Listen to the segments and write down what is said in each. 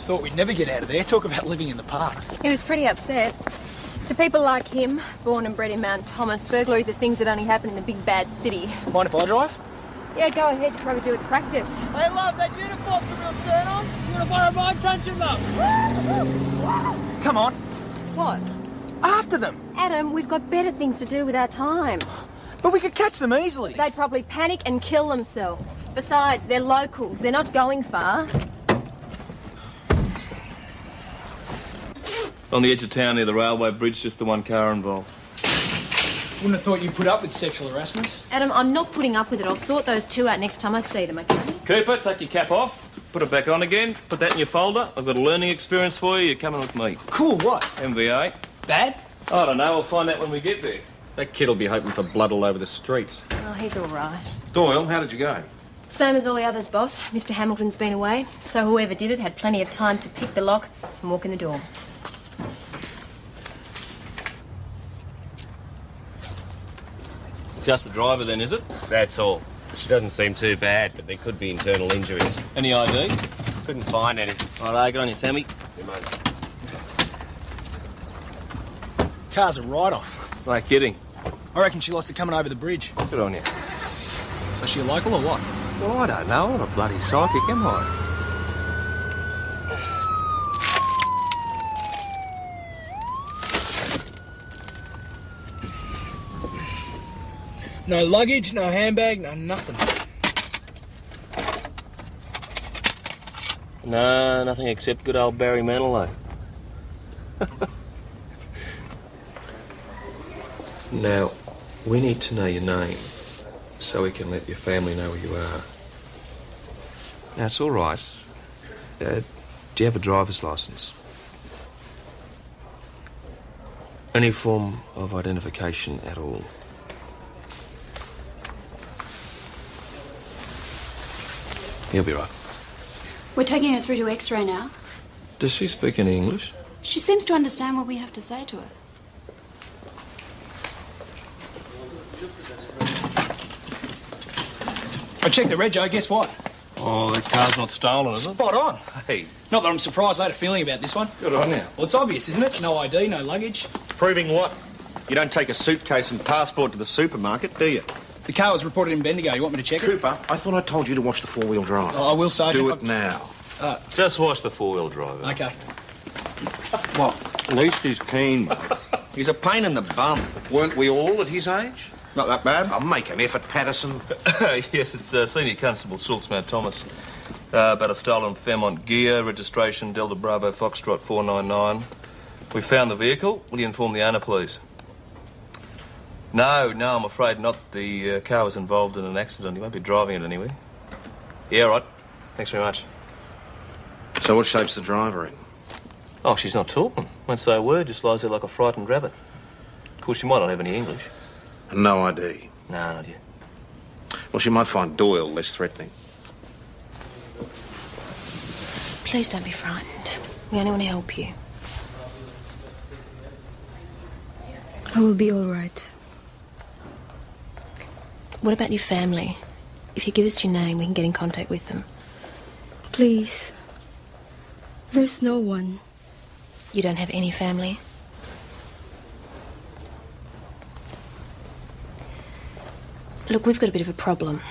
Thought we'd never get out of there. Talk about living in the parks. He was pretty upset. To people like him, born and bred in Mount Thomas, burglaries are things that only happen in the big bad city. Mind if I drive? Yeah, go ahead. You probably do with practice. Hey, love, that uniform's a real turn on. You want to borrow my truncheon, love? Come on. What? After them. Adam, we've got better things to do with our time. But we could catch them easily. They'd probably panic and kill themselves. Besides, they're locals. They're not going far. On the edge of town near the railway bridge, just the one car involved. Wouldn't have thought you'd put up with sexual harassment. Adam, I'm not putting up with it. I'll sort those two out next time I see them, okay? Cooper, take your cap off, put it back on again, put that in your folder. I've got a learning experience for you. You're coming with me. Cool, what? MVA. Bad? I don't know. We'll find out when we get there. That kid'll be hoping for blood all over the streets. Oh, he's all right. Doyle, how did you go? Same as all the others, boss. Mr. Hamilton's been away, so whoever did it had plenty of time to pick the lock and walk in the door. Just the driver then, is it? That's all. She doesn't seem too bad, but there could be internal injuries. Any ID? Couldn't find any. Righto, get on you, Sammy. Car's a write-off. No kidding. I reckon she lost it coming over the bridge. Good on you. So she a local or what? Well, I don't know. I'm not a bloody psychic, am I? No luggage, no handbag, no nothing. No, nothing except good old Barry Manilow. Now, we need to know your name so we can let your family know who you are. That's all right. Do you have a driver's license? Any form of identification at all? He'll be right. We're taking her through to X-ray now. Does she speak any English? She seems to understand what we have to say to her. I checked the rego, guess what? Oh, that car's not stolen, is it? Spot on. Hey. Not that I'm surprised, I had a feeling about this one. Good on you. Well, it's obvious, isn't it? No ID, no luggage. Proving what? You don't take a suitcase and passport to the supermarket, do you? The car was reported in Bendigo. You want me to check it? Cooper, I thought I told you to watch the four-wheel drive. Oh, I will, Sergeant. Do it now. Just watch the four-wheel drive. Okay. What? At least he's keen, mate. He's a pain in the bum. Weren't we all at his age? Not that bad. I'll make an effort, Patterson. Yes, it's Senior Constable Silksmount Thomas. About a stolen Fairmont gear, registration Delta Bravo Foxtrot 499. We found the vehicle. Will you inform the owner, please? No, I'm afraid not. The car was involved in an accident. He won't be driving it anyway. Yeah, right. Thanks very much. So what shape's the driver in? Oh, she's not talking. Won't say a word, just lies there like a frightened rabbit. Of course, she might not have any English. No ID. No, not yet. Well, she might find Doyle less threatening. Please don't be frightened. We only want to help you. I will be all right. What about your family? If you give us your name, we can get in contact with them. Please. There's no one. You don't have any family? Look, we've got a bit of a problem.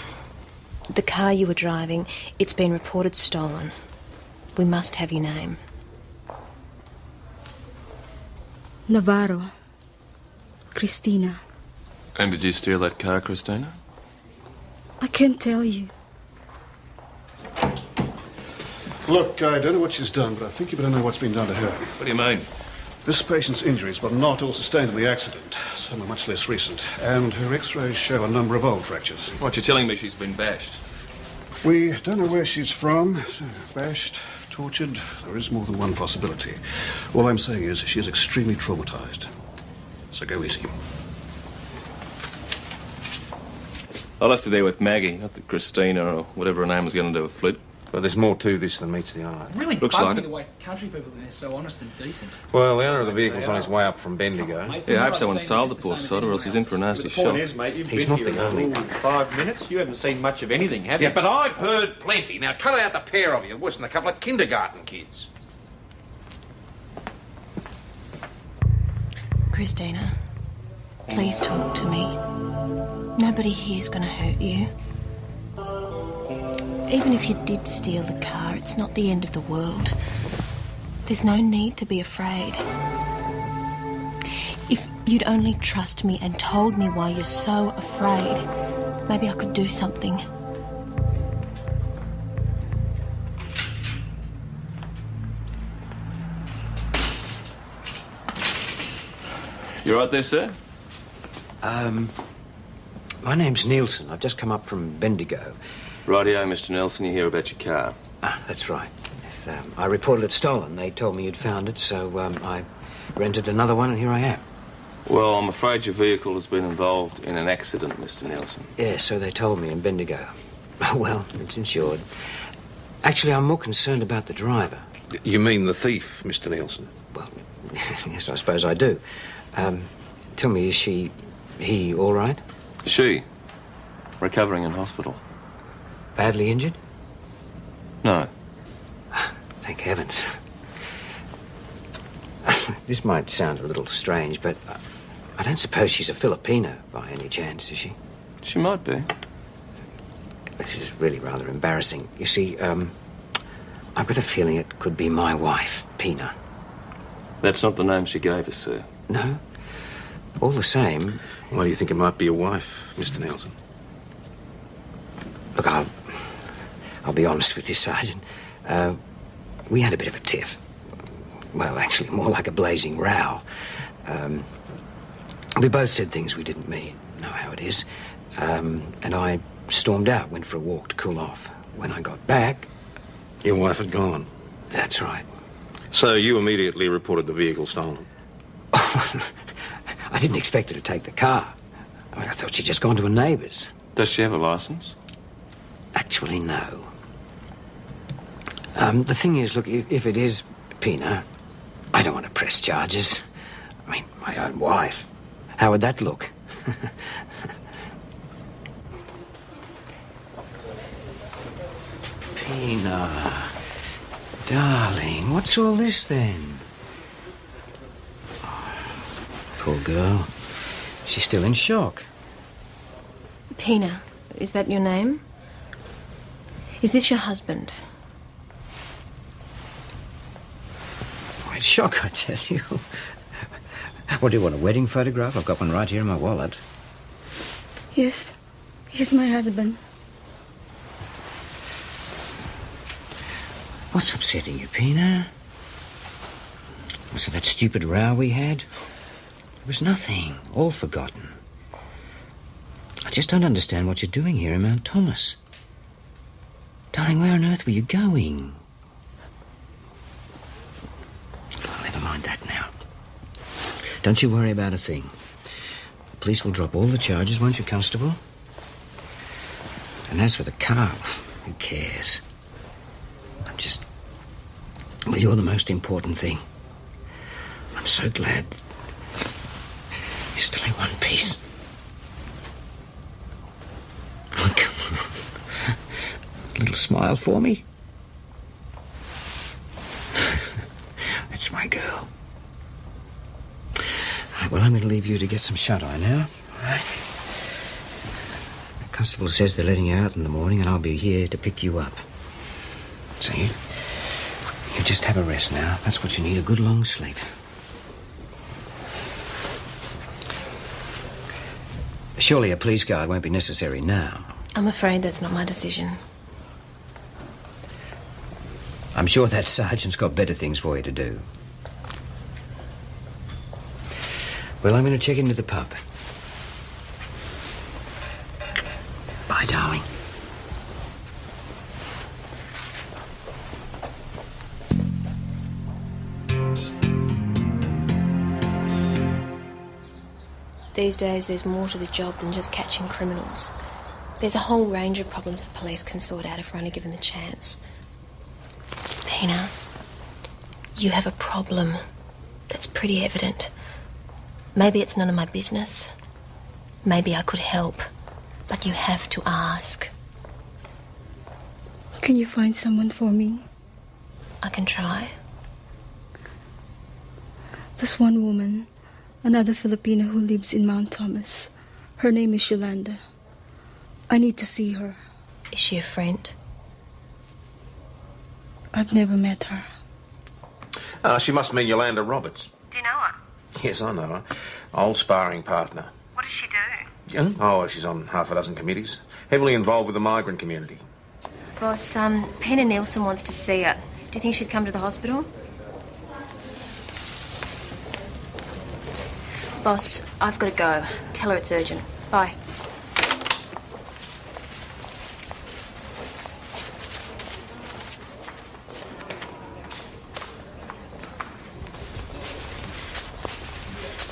The car you were driving, it's been reported stolen. We must have your name. Navarro. Christina. And did you steal that car, Christina? I can't tell you. Look, I don't know what she's done, but I think you better know what's been done to her. What do you mean? This patient's injuries were not all sustained in the accident. Some are much less recent. And her x-rays show a number of old fractures. What, you're telling me she's been bashed? We don't know where she's from. So, bashed, tortured. There is more than one possibility. All I'm saying is she is extremely traumatized. So go easy. I left her there with Maggie, not that Christina or whatever her name was going to do with Flint. But there's more to this than meets the eye. It really Looks bugs like me it. the way country people are so honest and decent. Well, the owner of the vehicle's on his way up from Bendigo. Yeah, I hope someone's told the poor sod, or else he's in for a nasty The shock. point is, mate, you've He's been not here the only for 5 minutes. You haven't seen much of anything, have you? Yeah, but I've heard plenty. Now, cut out the pair of you. It wasn't a couple of kindergarten kids. Christina, please talk to me. Nobody here's going to hurt you. Even if you did steal the car, it's not the end of the world. There's no need to be afraid. If you'd only trust me and told me why you're so afraid, maybe I could do something. You right there, sir? My name's Nielsen. I've just come up from Bendigo. Rightio, Mr. Nelson, you hear about your car. Ah, that's right. Yes, I reported it stolen. They told me you'd found it, so I rented another one, and here I am. Well, I'm afraid your vehicle has been involved in an accident, Mr. Nelson. Yeah, so they told me in Bendigo. Oh, well, it's insured. Actually, I'm more concerned about the driver. You mean the thief, Mr. Nielsen? Well, yes, I suppose I do. Tell me, is he all right? She? Recovering in hospital. Badly injured? No. Thank heavens. This might sound a little strange, but I don't suppose she's a Filipino by any chance, is she? She might be. This is really rather embarrassing. You see, I've got a feeling it could be my wife, Pina. That's not the name she gave us, sir. No? All the same... Why do you think it might be your wife, Mr. Nielsen? Look, I'll be honest with you, Sergeant. We had a bit of a tiff. Well, actually, more like a blazing row. We both said things we didn't mean. Know how it is. And I stormed out, went for a walk to cool off. When I got back... Your wife had gone? That's right. So you immediately reported the vehicle stolen? I didn't expect her to take the car. I mean, I thought she'd just gone to a neighbour's. Does she have a licence? Actually, no. The thing is, look, if it is Pina, I don't want to press charges. I mean, my own wife. How would that look? Pina, darling, what's all this then? Oh, poor girl. She's still in shock. Pina, is that your name? Is this your husband? Quite shock, I tell you. What, do you want, a wedding photograph? I've got one right here in my wallet. Yes, he's my husband. What's upsetting you, Pina? Was it that stupid row we had? It was nothing. All forgotten. I just don't understand what you're doing here in Mount Thomas. Darling, where on earth were you going? Oh, never mind that now. Don't you worry about a thing. The police will drop all the charges, won't you, Constable? And as for the car, who cares? I'm just... Well, you're the most important thing. I'm so glad you're still in one piece. Oh, come on. A little smile for me? That's my girl. Right, well, I'm going to leave you to get some shut-eye now. All right? The constable says they're letting you out in the morning, and I'll be here to pick you up. So you just have a rest now. That's what you need, a good long sleep. Surely a police guard won't be necessary now. I'm afraid that's not my decision. I'm sure that sergeant's got better things for you to do. Well, I'm going to check into the pub. Bye, darling. These days, there's more to the job than just catching criminals. There's a whole range of problems the police can sort out if we're only given the chance. Pina, you have a problem. That's pretty evident. Maybe it's none of my business. Maybe I could help. But you have to ask. Can you find someone for me? I can try. There's one woman Another Filipino who lives in Mount Thomas. Her name is Yolanda. I need to see her. Is she a friend? I've never met her. She must mean Yolanda Roberts. Do you know her? Yes, I know her. Old sparring partner. What does she do? Oh, she's on half a dozen committees. Heavily involved with the migrant community. Boss, Pena Nielsen wants to see her. Do you think she'd come to the hospital? Boss, I've got to go. Tell her it's urgent. Bye.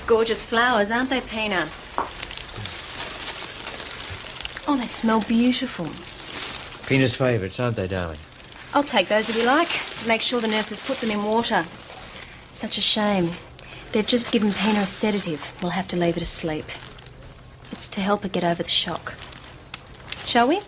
Gorgeous flowers, aren't they, Pena? Oh, they smell beautiful. Pena's favourites, aren't they, darling? I'll take those if you like. Make sure the nurses put them in water. Such a shame. They've just given Pena a sedative. We'll have to leave her to sleep. It's to help her get over the shock. Shall we?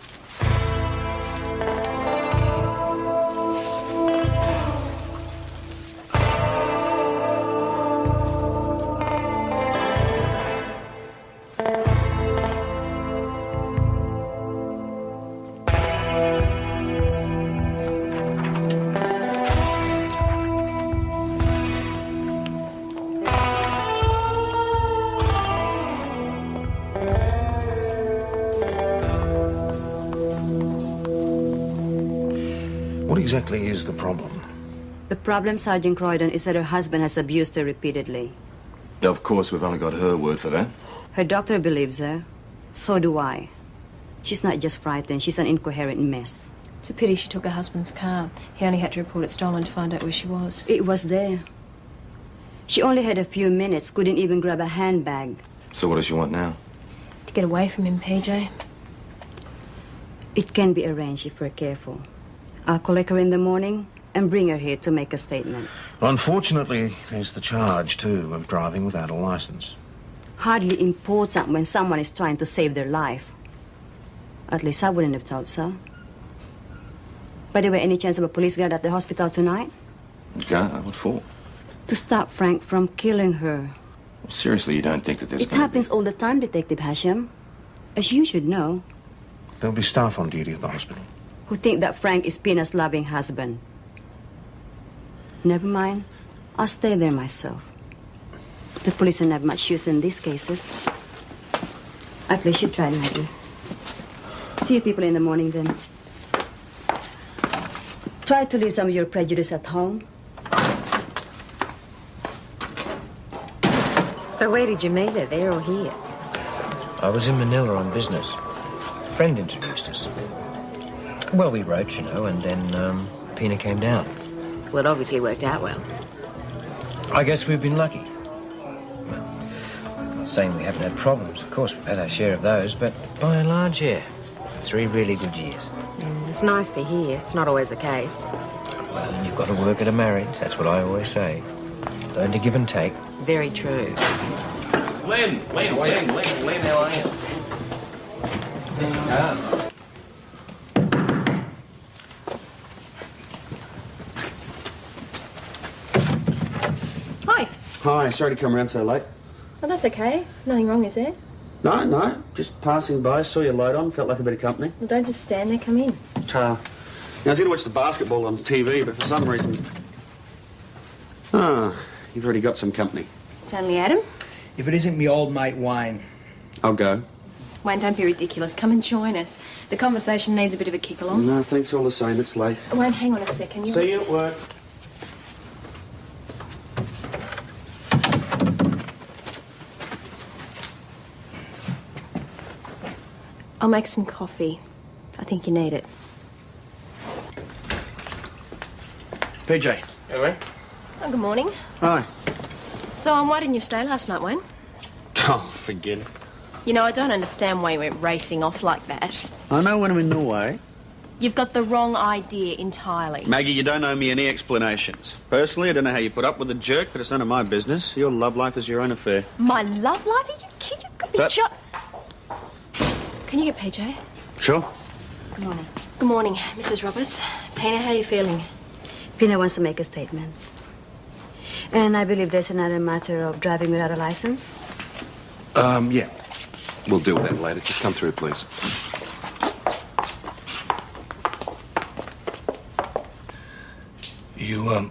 What exactly is the problem? The problem, Sergeant Croydon, is that her husband has abused her repeatedly. Of course, we've only got her word for that. Her doctor believes her. So do I. She's not just frightened, she's an incoherent mess. It's a pity she took her husband's car. He only had to report it stolen to find out where she was. It was there. She only had a few minutes, couldn't even grab a handbag. So what does she want now? To get away from him, PJ. It can be arranged if we're careful. I'll collect her in the morning and bring her here to make a statement. Unfortunately, there's the charge, too, of driving without a license. Hardly important when someone is trying to save their life. At least I wouldn't have thought so. By the way, any chance of a police guard at the hospital tonight? Yeah, what for? To stop Frank from killing her. Well, seriously, you don't think that there's It happens all the time, Detective Hashem. As you should know. There'll be staff on duty at the hospital. Who think that Frank is Pina's loving husband. Never mind. I'll stay there myself. The police don't have much use in these cases. At least you tried, Maggie. See you people in the morning, then. Try to leave some of your prejudice at home. So where did you meet her, there or here? I was in Manila on business. A friend introduced us. Well, we wrote, you know, and then Pina came down. Well, it obviously worked out well. I guess we've been lucky. Well, I'm not saying we haven't had problems. Of course, we've had our share of those, but by and large, yeah. 3 really good years. It's nice to hear. It's not always the case. Well, and you've got to work at a marriage. That's what I always say. Learn to give and take. Very true. Lynn, how are you? This car. Hi. Hi, sorry to come around so late. Oh, that's okay. Nothing wrong, is there? No, just passing by, saw your light on, felt like a bit of company. Well, don't just stand there, come in. I was going to watch the basketball on TV, but for some reason... you've already got some company. It's only Adam. If it isn't me old mate Wayne. I'll go. Wayne, don't be ridiculous. Come and join us. The conversation needs a bit of a kick along. No, thanks all the same, it's late. Wayne, hang on a second. See you at work. I'll make some coffee. I think you need it. PJ. Hello. Oh, good morning. Hi. So, why didn't you stay last night, Wayne? Oh, forget it. You know, I don't understand why you went racing off like that. I know when I'm in the way. You've got the wrong idea entirely. Maggie, you don't owe me any explanations. Personally, I don't know how you put up with a jerk, but it's none of my business. Your love life is your own affair. My love life? Are you kidding? You could be Can you get PJ? Sure. Good morning. Good morning, Mrs. Roberts. Pina, how are you feeling? Pina wants to make a statement. And I believe there's another matter of driving without a license. Yeah. We'll deal with that later. Just come through, please. You,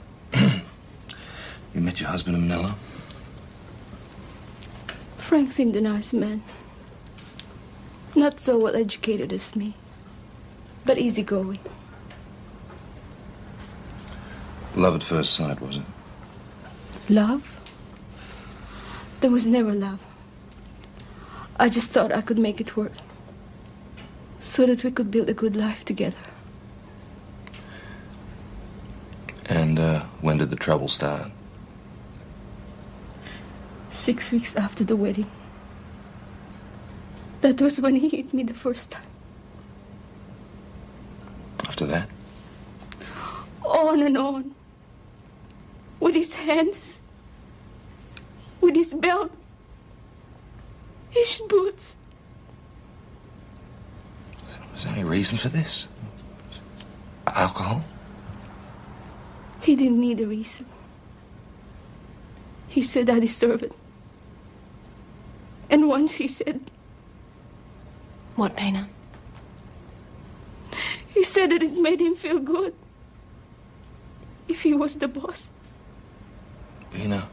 you met your husband in Manila? Frank seemed a nice man. Not so well educated as me, but easygoing. Love at first sight, was it? Love? There was never love. I just thought I could make it work so that we could build a good life together. And, when did the trouble start? 6 weeks after the wedding. That was when he hit me the first time. After that? On and on. With his hands. With his belt. His boots. Was there any reason for this? Alcohol? He didn't need a reason. He said I deserve it. And once he said... What, Pena? He said that it made him feel good. If he was the boss. Pena,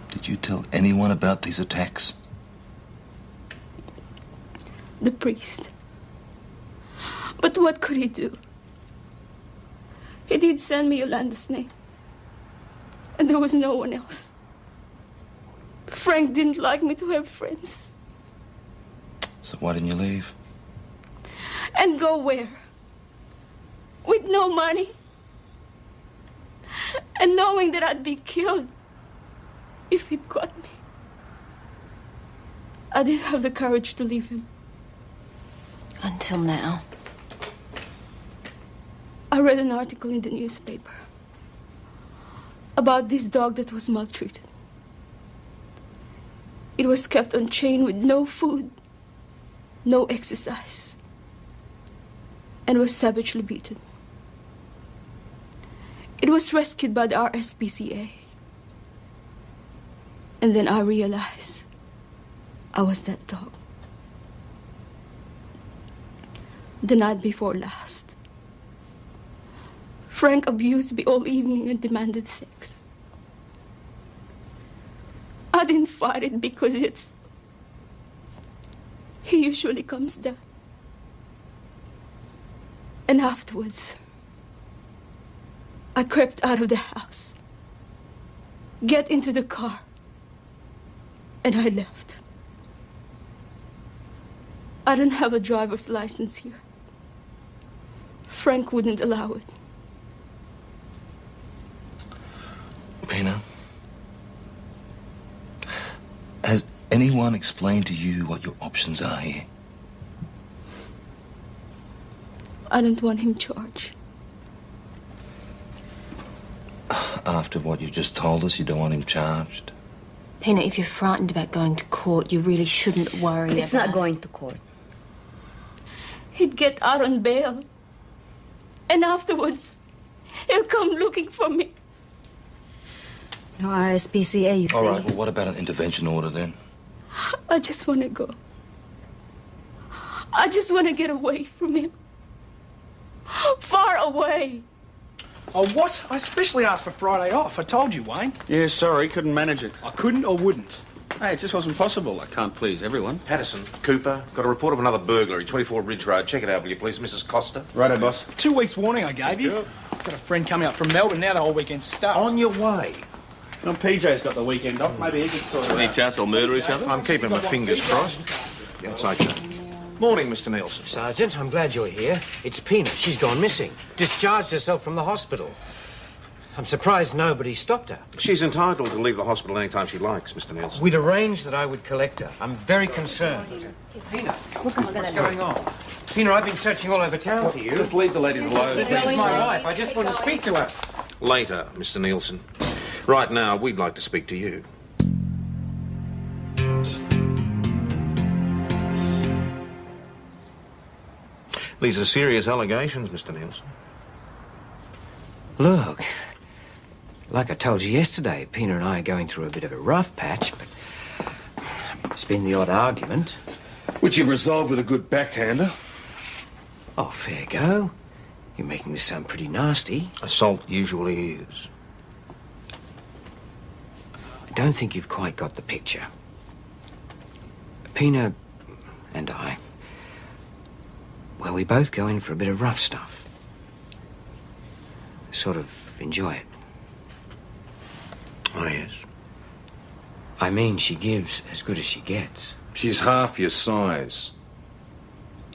did you tell anyone about these attacks? The priest. But what could he do? He did send me Yolanda's name. And there was no one else. Frank didn't like me to have friends. So why didn't you leave? And go where? With no money? And knowing that I'd be killed if he'd caught me. I didn't have the courage to leave him. Until now. I read an article in the newspaper about this dog that was maltreated. It was kept on chain with no food, no exercise, and was savagely beaten. It was rescued by the RSPCA. And then I realized I was that dog. The night before last, Frank abused me all evening and demanded sex. I didn't fight it because he usually comes down. And afterwards, I crept out of the house, get into the car, and I left. I don't have a driver's license here. Frank wouldn't allow it. Pena, has anyone explained to you what your options are here? I don't want him charged. After what you just told us, you don't want him charged? Pena, if you're frightened about going to court, you really shouldn't worry It's not going to court. He'd get out on bail. And afterwards, he'll come looking for me. No RSPCA, you see. All right, well, what about an intervention order then? I just want to go. I just want to get away from him. Far away. Oh, what? I specially asked for Friday off. I told you, Wayne. Yeah, sorry, couldn't manage it. I couldn't or wouldn't. Hey, it just wasn't possible. I can't please everyone. Patterson, Cooper, got a report of another burglary, 24 Ridge Road. Check it out, will you please, Mrs. Costa? Righto, boss. 2 weeks warning I gave you. Got a friend coming up from Melbourne, now the whole weekend's stuck. On your way. Well, PJ's got the weekend off. Maybe he could sort it Any out. chance they'll murder each other? I'm keeping my fingers crossed. It's okay. Morning, Mr. Nielsen. Sergeant, I'm glad you're here. It's Pena. She's gone missing. Discharged herself from the hospital. I'm surprised nobody stopped her. She's entitled to leave the hospital anytime she likes, Mr. Nielsen. We'd arranged that I would collect her. I'm very concerned. Pena, what's going on? Pena, I've been searching all over town for you. Just leave the ladies alone. This is my wife. I just want to speak to her. Later, Mr. Nielsen. Right now, we'd like to speak to you. These are serious allegations, Mr. Nielsen. Look, Like I told you yesterday, Pina and I are going through a bit of a rough patch, but there's been the odd argument. Which you've resolved with a good backhander. Oh, fair go. You're making this sound pretty nasty. Assault usually is. I don't think you've quite got the picture. Pina and I, well, we both go in for a bit of rough stuff. Sort of enjoy it. Oh, yes. I mean, she gives as good as she gets. She's half your size.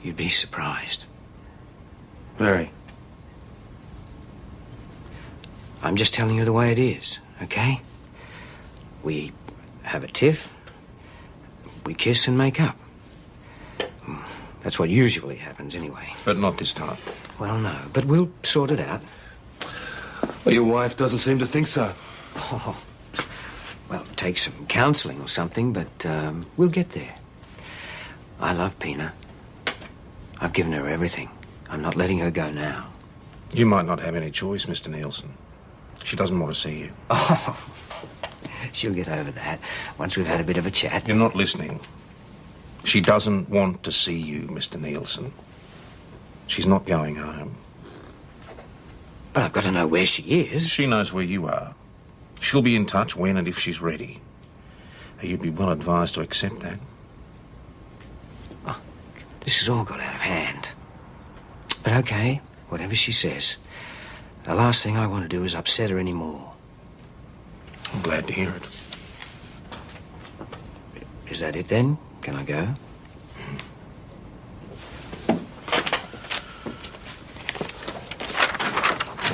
You'd be surprised. Very. I'm just telling you the way it is, okay? We have a tiff, we kiss and make up. That's what usually happens anyway. But not this time. Well, no, but we'll sort it out. Well, your wife doesn't seem to think so. Oh, well, take some counselling or something, but we'll get there. I love Pina. I've given her everything. I'm not letting her go now. You might not have any choice, Mr. Nielsen. She doesn't want to see you. Oh, she'll get over that once we've had a bit of a chat. You're not listening. She doesn't want to see you, Mr. Nielsen. She's not going home. But I've got to know where she is. She knows where you are. She'll be in touch when and if she's ready. You'd be well advised to accept that. Oh, this has all got out of hand. But okay, whatever she says. The last thing I want to do is upset her anymore. I'm glad to hear it. Is that it then? Can I go?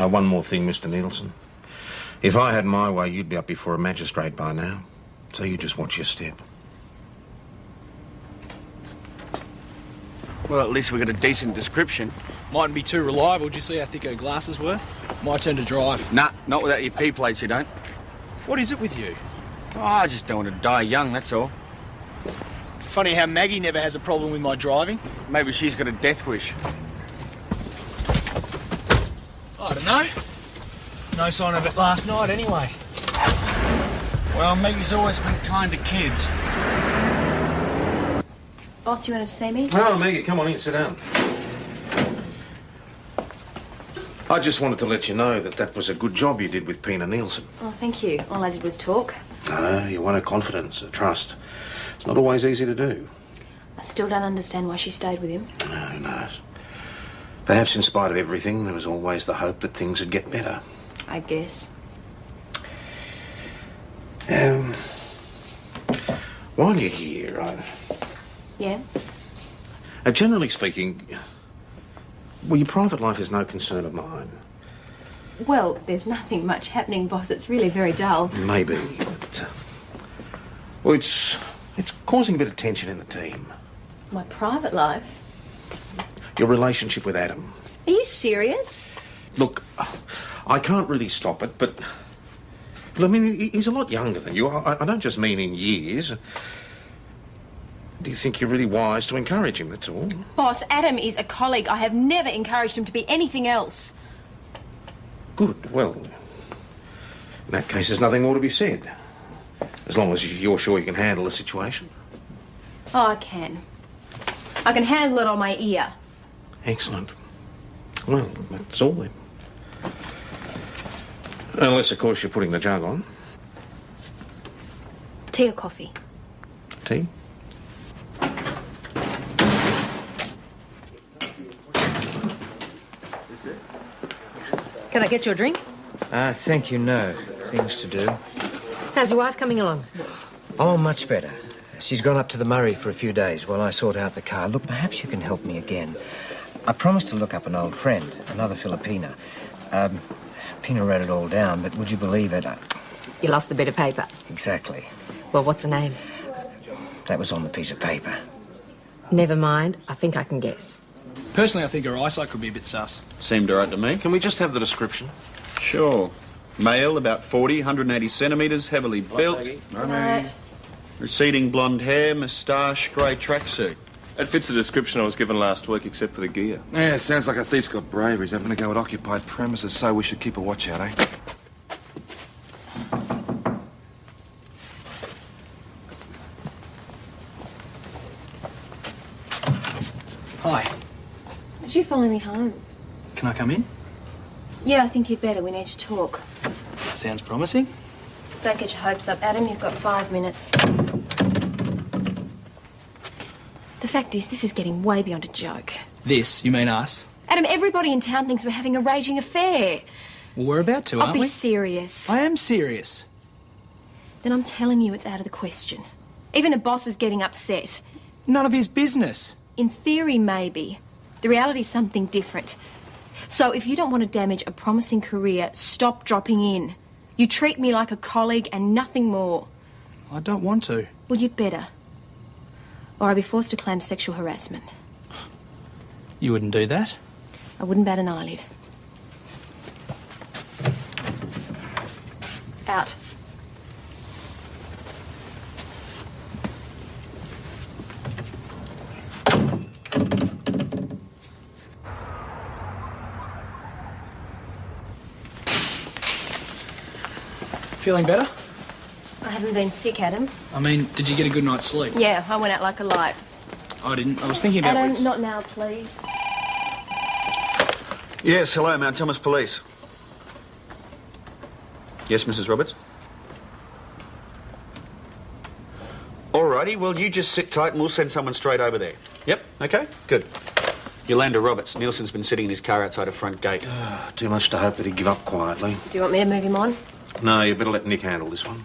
One more thing, Mr. Nielsen. If I had my way, you'd be up before a magistrate by now. So you just watch your step. Well, at least we got a decent description. Mightn't be too reliable. Did you see how thick her glasses were? My turn to drive. Nah, not without your P-plates, you don't. What is it with you? Oh, I just don't want to die young, that's all. Funny how Maggie never has a problem with my driving. Maybe she's got a death wish. I don't know. No sign of it last night, anyway. Well, Maggie's always been kind to kids. Boss, you wanted to see me? Oh, Maggie, come on in, sit down. I just wanted to let you know that was a good job you did with Pina Nielsen. Oh, thank you. All I did was talk. No, you won her confidence, her trust. It's not always easy to do. I still don't understand why she stayed with him. No, who knows? Perhaps in spite of everything, there was always the hope that things would get better. I guess. While you're here, Yeah? generally speaking, well, your private life is no concern of mine. Well, there's nothing much happening, boss. It's really very dull. Maybe, but... well, it's causing a bit of tension in the team. My private life? Your relationship with Adam. Are you serious? Look, I can't really stop it, but I mean, he's a lot younger than you. I don't just mean in years. Do you think you're really wise to encourage him, that's all? Boss, Adam is a colleague. I have never encouraged him to be anything else. Good. Well, in that case, there's nothing more to be said. As long as you're sure you can handle the situation. Oh, I can. I can handle it on my ear. Excellent. Well, that's all then. Unless, of course, you're putting the jug on. Tea or coffee? Tea? Can I get you a drink? Thank you, no. Things to do. How's your wife coming along? Oh, much better. She's gone up to the Murray for a few days while I sort out the car. Look, perhaps you can help me again. I promised to look up an old friend, another Filipina. Pina wrote it all down, but would you believe it? You lost the bit of paper. Exactly. Well, what's the name? That was on the piece of paper. Never mind. I think I can guess. Personally, I think her eyesight could be a bit sus. Seemed all right to me. Can we just have the description? Sure. Male, about 40, 180 centimetres, heavily built. Right. Receding blonde hair, moustache, grey tracksuit. It fits the description I was given last week, except for the gear. Yeah, sounds like a thief's got bravery. He's having to go at occupied premises, so we should keep a watch out, eh? Hi. Did you follow me home? Can I come in? Yeah, I think you'd better. We need to talk. Sounds promising. Don't get your hopes up, Adam. You've got 5 minutes. The fact is, this is getting way beyond a joke. This? You mean us? Adam, everybody in town thinks we're having a raging affair. Well, we're about to, I'll aren't we? be serious. I am serious. Then I'm telling you it's out of the question. Even the boss is getting upset. None of his business. In theory, maybe. The reality's something different. So if you don't want to damage a promising career, stop dropping in. You treat me like a colleague and nothing more. I don't want to. Well, you'd better. Or I'll be forced to claim sexual harassment. You wouldn't do that? I wouldn't bat an eyelid. Out. Feeling better? I haven't been sick, Adam. I mean, did you get a good night's sleep? Yeah, I went out like a light. I didn't. I was thinking about Adam, weeks. not now, please. Yes, hello, Mount Thomas Police. Yes, Mrs. Roberts? Alrighty, well, you just sit tight and we'll send someone straight over there. Yep, okay, good. Yolanda Roberts. Nielsen's been sitting in his car outside a front gate. Too much to hope that he'd give up quietly. Do you want me to move him on? No, you better let Nick handle this one.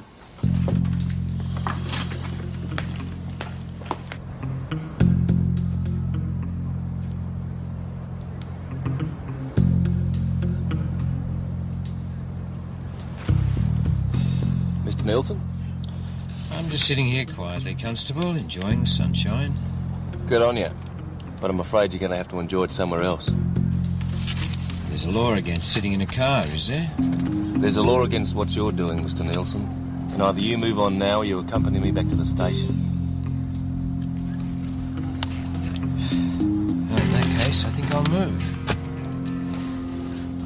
Mr. Nielsen? I'm just sitting here quietly, Constable, enjoying the sunshine. Good on you. But I'm afraid you're going to have to enjoy it somewhere else. There's a law against sitting in a car, is there? There's a law against what you're doing, Mr. Nielsen. And either you move on now or you accompany me back to the station. Well, in that case, I think I'll move.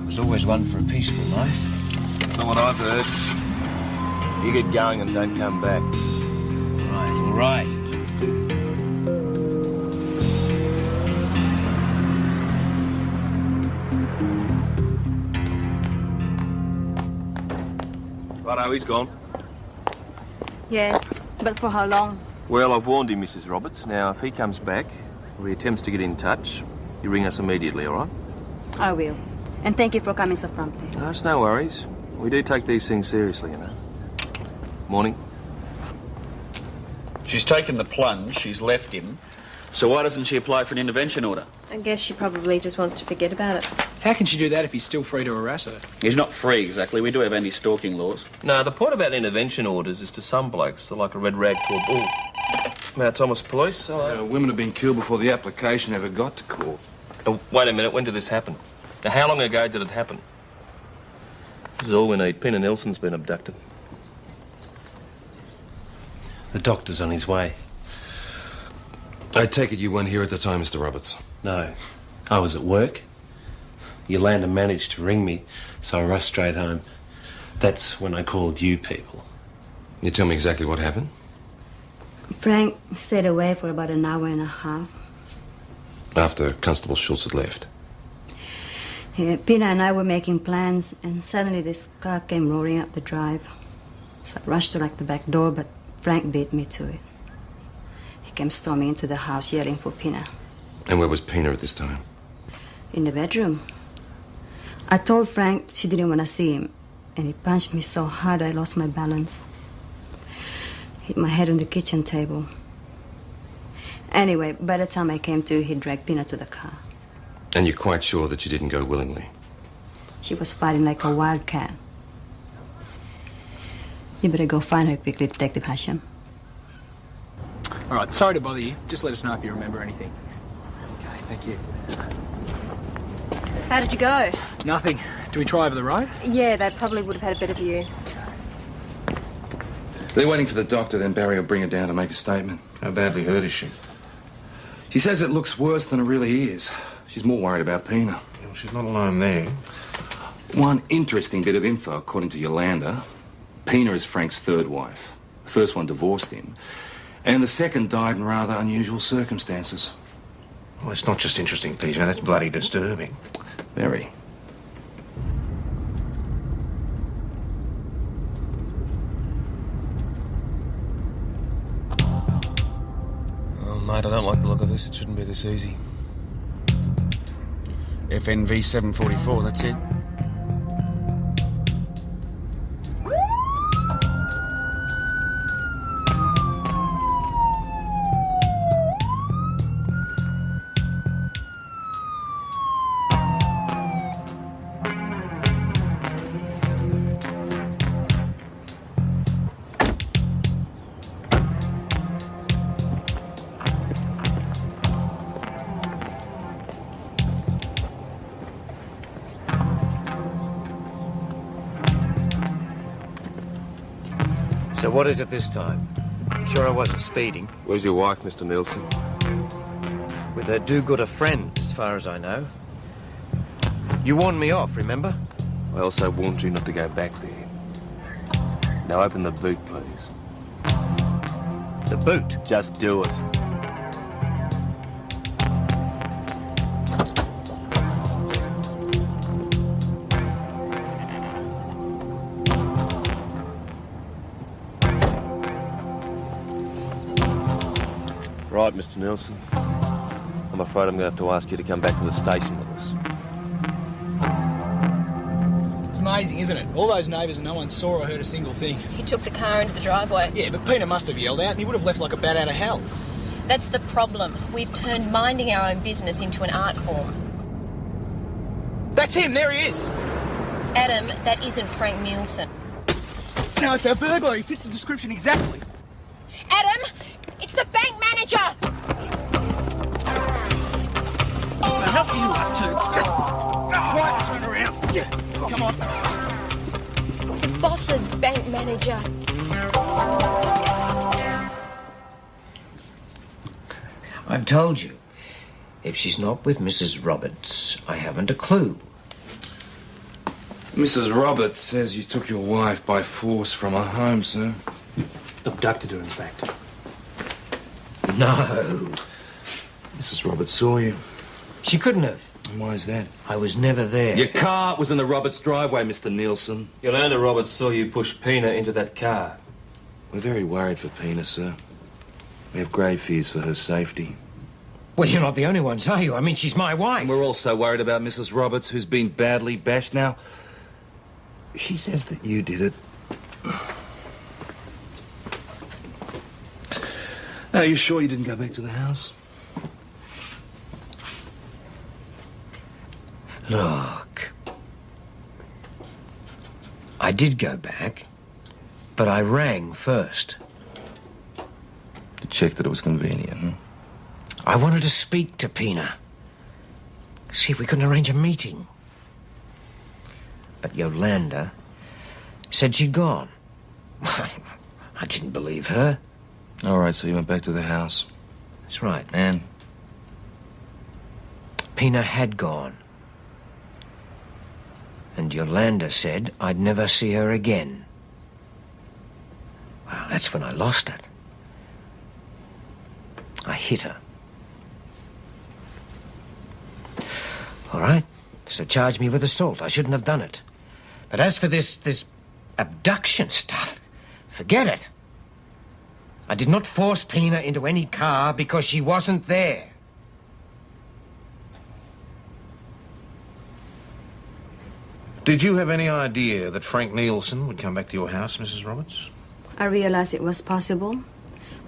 I was always one for a peaceful life. That's not what I've heard. You get going and don't come back. All right. Righto, he's gone. Yes, but for how long? Well, I've warned him, Mrs. Roberts. Now, if he comes back or he attempts to get in touch, you ring us immediately, all right? I will. And thank you for coming so promptly. No, it's no worries. We do take these things seriously, you know. Morning. She's taken the plunge, she's left him. So why doesn't she apply for an intervention order? I guess she probably just wants to forget about it. How can she do that if he's still free to harass her? He's not free, exactly. We do have anti-stalking laws. No, the point about intervention orders is to some blokes they're like a red rag to a bull. Mount Thomas Police, hello. Women have been killed before the application ever got to court. Wait a minute, when did this happen? Now, how long ago did it happen? This is all we need. Pina Nelson's been abducted. The doctor's on his way. I take it you weren't here at the time, Mr. Roberts? No. I was at work. Yolanda managed to ring me, so I rushed straight home. That's when I called you people. Can you tell me exactly what happened? Frank stayed away for about an hour and a half. After Constable Schultz had left. Yeah, Pina and I were making plans, and suddenly this car came roaring up the drive. So I rushed to like the back door, but Frank beat me to it. He came storming into the house, yelling for Pina. And where was Pina at this time? In the bedroom. I told Frank she didn't want to see him, and he punched me so hard I lost my balance. Hit my head on the kitchen table. Anyway, by the time I came to, he dragged Pina to the car. And you're quite sure that you didn't go willingly? She was fighting like a wildcat. You better go find her quickly, Detective Hashem. All right, sorry to bother you. Just let us know if you remember anything. Okay, thank you. How did you go? Nothing. Do we try over the road? Yeah, they probably would have had a better view. They're waiting for the doctor, then Barry will bring her down to make a statement. How badly hurt is she? She says it looks worse than it really is. She's more worried about Pina. Well, she's not alone there. One interesting bit of info, according to Yolanda. Pina is Frank's third wife. The first one divorced him. And the second died in rather unusual circumstances. Well, it's not just interesting, PJ. That's bloody disturbing. Very. Oh, mate, I don't like the look of this. It shouldn't be this easy. FNV 744, that's it. So what is it this time? I'm sure I wasn't speeding. Where's your wife, Mr. Nielsen? With her do-gooder friend, as far as I know. You warned me off, remember? I also warned you not to go back there. Now open the boot, please. The boot? Just do it. Right, Mr. Nielsen. I'm afraid I'm going to have to ask you to come back to the station with us. It's amazing, isn't it? All those neighbours and no one saw or heard a single thing. He took the car into the driveway. Yeah, but Peter must have yelled out and he would have left like a bat out of hell. That's the problem. We've turned minding our own business into an art form. That's him, there he is. Adam, that isn't Frank Nielsen. No, it's our burglar. He fits the description exactly. Adam, it's the bank manager. What the hell are you up to? Just quiet, turn around. Yeah, come on. The boss's bank manager. I've told you. If she's not with Mrs. Roberts, I haven't a clue. Mrs. Roberts says you took your wife by force from her home, sir. Abducted her, in fact. No. Mrs. Roberts saw you. She couldn't have. And why is that? I was never there. Your car was in the Roberts driveway, Mr. Nielsen. Yolanda Roberts saw you push Pina into that car. We're very worried for Pina, sir. We have grave fears for her safety. Well, you're not the only ones, are you? I mean, she's my wife. And we're also worried about Mrs. Roberts, who's been badly bashed. Now, she says that you did it. Are you sure you didn't go back to the house? Look. I did go back, but I rang first. To check that it was convenient, huh? I wanted to speak to Pina. See if we couldn't arrange a meeting. But Yolanda said she'd gone. I didn't believe her. All right, so you went back to the house. That's right. And? Pina had gone. And Yolanda said I'd never see her again. Well, that's when I lost it. I hit her. All right, so charge me with assault. I shouldn't have done it. But as for this abduction stuff, forget it. I did not force Pina into any car because she wasn't there. Did you have any idea that Frank Nielsen would come back to your house, Mrs. Roberts? I realized it was possible.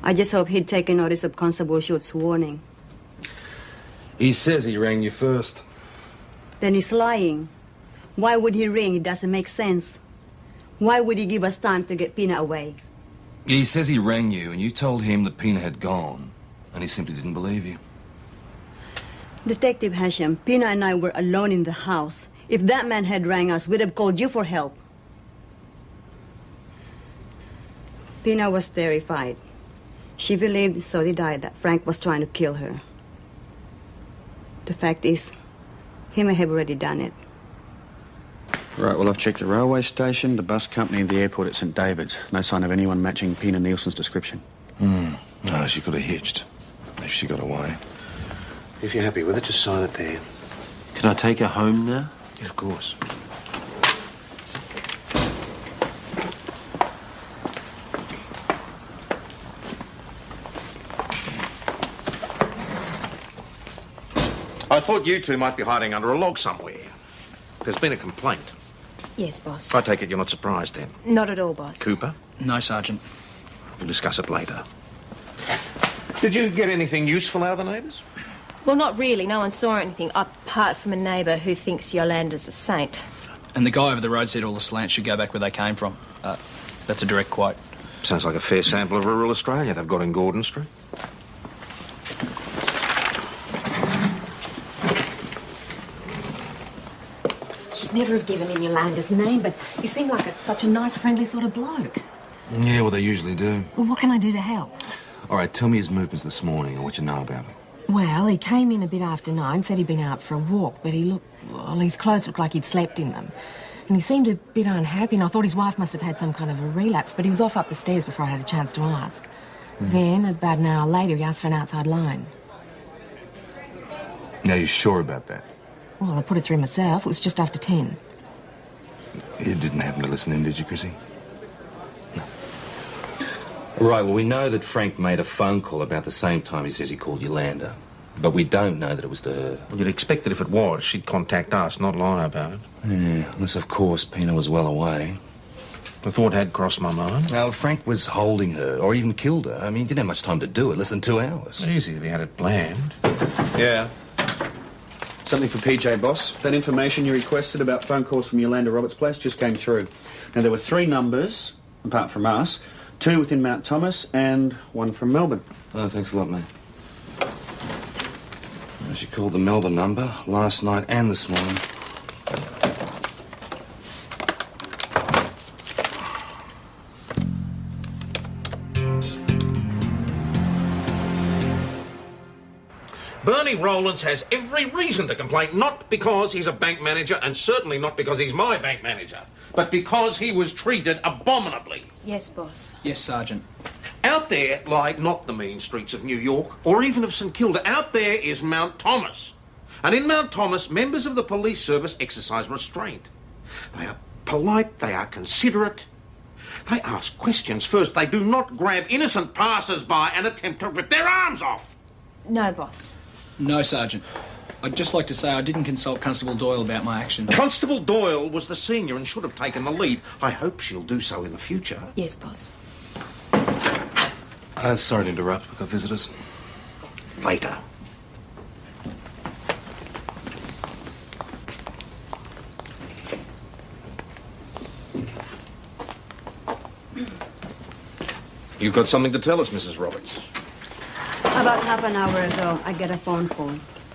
I just hope he'd taken notice of Constable Schultz's warning. He says he rang you first. Then he's lying. Why would he ring? It doesn't make sense. Why would he give us time to get Pina away? He says he rang you and you told him that Pina had gone, and he simply didn't believe you. Detective Hashem, Pina and I were alone in the house. If that man had rang us, we'd have called you for help. Pina was terrified. She believed, so did I, that Frank was trying to kill her. The fact is, he may have already done it. Right, well, I've checked the railway station, the bus company, and the airport at St. David's. No sign of anyone matching Pina Nielsen's description. No, she could have hitched if she got away. If you're happy with it, just sign it there. Can I take her home now? Yes, of course. I thought you two might be hiding under a log somewhere. There's been a complaint. Yes, boss. I take it you're not surprised then. Not at all, boss. Cooper? No, Sergeant. We'll discuss it later. Did you get anything useful out of the neighbours? Well, not really. No one saw anything, apart from a neighbour who thinks Yolanda's a saint. And the guy over the road said all the slants should go back where they came from. That's a direct quote. Sounds like a fair sample of rural Australia they've got in Gordon Street. Should never have given him Yolanda's name, but you seem like such a nice, friendly sort of bloke. Yeah, well, they usually do. Well, what can I do to help? All right, tell me his movements this morning and what you know about him. Well, he came in a bit after 9, said he'd been out for a walk, but his clothes looked like he'd slept in them. And he seemed a bit unhappy, and I thought his wife must have had some kind of a relapse, but he was off up the stairs before I had a chance to ask. Then, about an hour later, he asked for an outside line. Now, you sure about that? Well, I put it through myself. It was just after 10. You didn't happen to listen in, did you, Chrissy? No. Right, well, we know that Frank made a phone call about the same time he says he called Yolanda. But we don't know that it was to her. Well, you'd expect that if it was, she'd contact us, not lie about it. Yeah, unless, of course, Pina was well away. The thought had crossed my mind. Well, Frank was holding her, or even killed her. I mean, he didn't have much time to do it, less than 2 hours. Easy if he had it planned. Yeah. Something for PJ, boss. That information you requested about phone calls from Yolanda Roberts' place just came through. Now, there were 3 numbers, apart from us, 2 within Mount Thomas and 1 from Melbourne. Oh, thanks a lot, mate. She called the Melbourne number last night and this morning. Bernie Rowlands has every reason to complain, not because he's a bank manager, and certainly not because he's my bank manager, but because he was treated abominably. Yes, boss. Yes, Sergeant. Out there lie not the mean streets of New York, or even of St Kilda. Out there is Mount Thomas. And in Mount Thomas, members of the police service exercise restraint. They are polite, they are considerate. They ask questions first. They do not grab innocent passers-by and attempt to rip their arms off. No, boss. No, Sergeant. I'd just like to say I didn't consult Constable Doyle about my actions. Constable Doyle was the senior and should have taken the lead. I hope she'll do so in the future. Yes, boss. Sorry to interrupt. We've got visitors. Later. You've got something to tell us, Mrs. Roberts. About half an hour ago, I got a phone call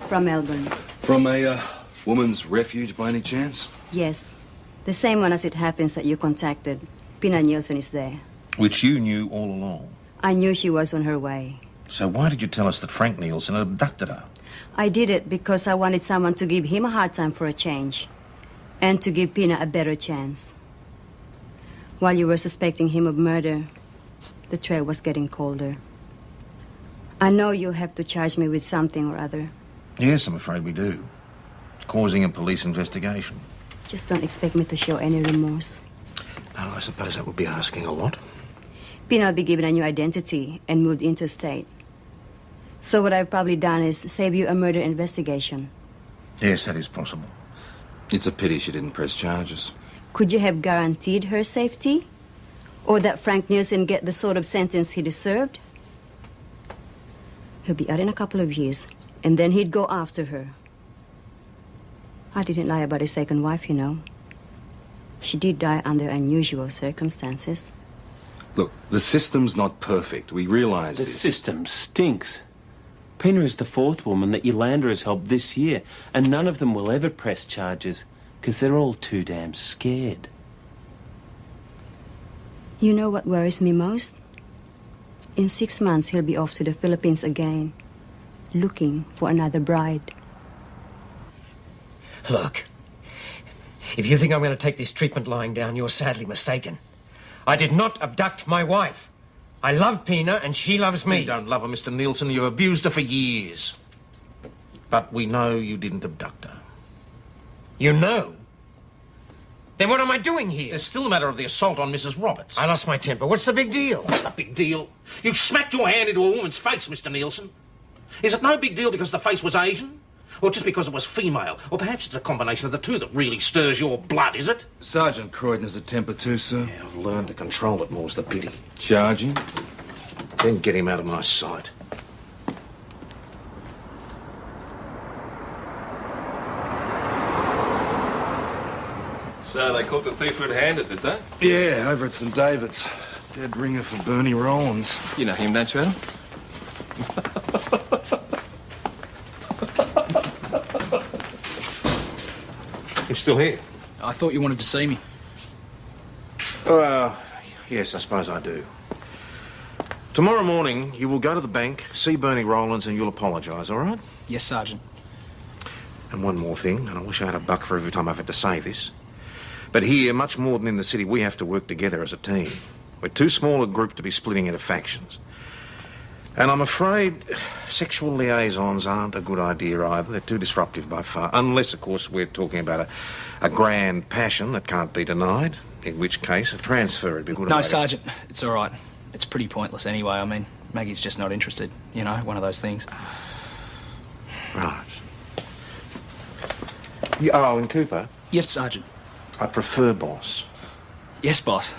from Melbourne. From a woman's refuge, by any chance? Yes. The same one as it happens that you contacted. Pina Nielsen is there. Which you knew all along. I knew she was on her way. So why did you tell us that Frank Nielsen had abducted her? I did it because I wanted someone to give him a hard time for a change. And to give Pina a better chance. While you were suspecting him of murder, the trail was getting colder. I know you'll have to charge me with something or other. Yes, I'm afraid we do. Causing a police investigation. Just don't expect me to show any remorse. No, I suppose that would be asking a lot. Pina will be given a new identity and moved interstate. So what I've probably done is save you a murder investigation. Yes, that is possible. It's a pity she didn't press charges. Could you have guaranteed her safety? Or that Frank Nielsen get the sort of sentence he deserved? He'll be out in a couple of years, and then he'd go after her. I didn't lie about his second wife, you know. She did die under unusual circumstances. Look, the system's not perfect. We realise The this. system stinks. Pina is the 4th woman that Yolanda has helped this year, and none of them will ever press charges because they're all too damn scared. You know what worries me most? In 6 months, he'll be off to the Philippines again, looking for another bride. Look, if you think I'm going to take this treatment lying down, you're sadly mistaken. I did not abduct my wife. I love Pina, and she loves me. You don't love her, Mr. Nielsen. You've abused her for years. But we know you didn't abduct her. You know? Then what am I doing here? There's still a matter of the assault on Mrs. Roberts. I lost my temper. What's the big deal? What's the big deal? You smacked your hand into a woman's face, Mr. Nielsen. Is it no big deal because the face was Asian? Or just because it was female? Or perhaps it's a combination of the two that really stirs your blood, is it? Sergeant Croydon has a temper too, sir. Yeah, I've learned to control it, more's the pity. Charge him? Then get him out of my sight. So they caught the thief red-handed, did they? Yeah, over at St David's. Dead ringer for Bernie Rollins. You know him, don't you, Adam? You're still here? I thought you wanted to see me. Yes, I suppose I do. Tomorrow morning, you will go to the bank, see Bernie Rollins, and you'll apologise, all right? Yes, Sergeant. And one more thing, and I wish I had a buck for every time I've had to say this. But here, much more than in the city, we have to work together as a team. We're too small a group to be splitting into factions. And I'm afraid sexual liaisons aren't a good idea either. They're too disruptive by far. Unless, of course, we're talking about a grand passion that can't be denied, in which case a transfer would be good. No, Sergeant, it's all right. It's pretty pointless anyway. I mean, Maggie's just not interested. You know, one of those things. Right. And Cooper? Yes, Sergeant. I prefer boss. Yes, boss.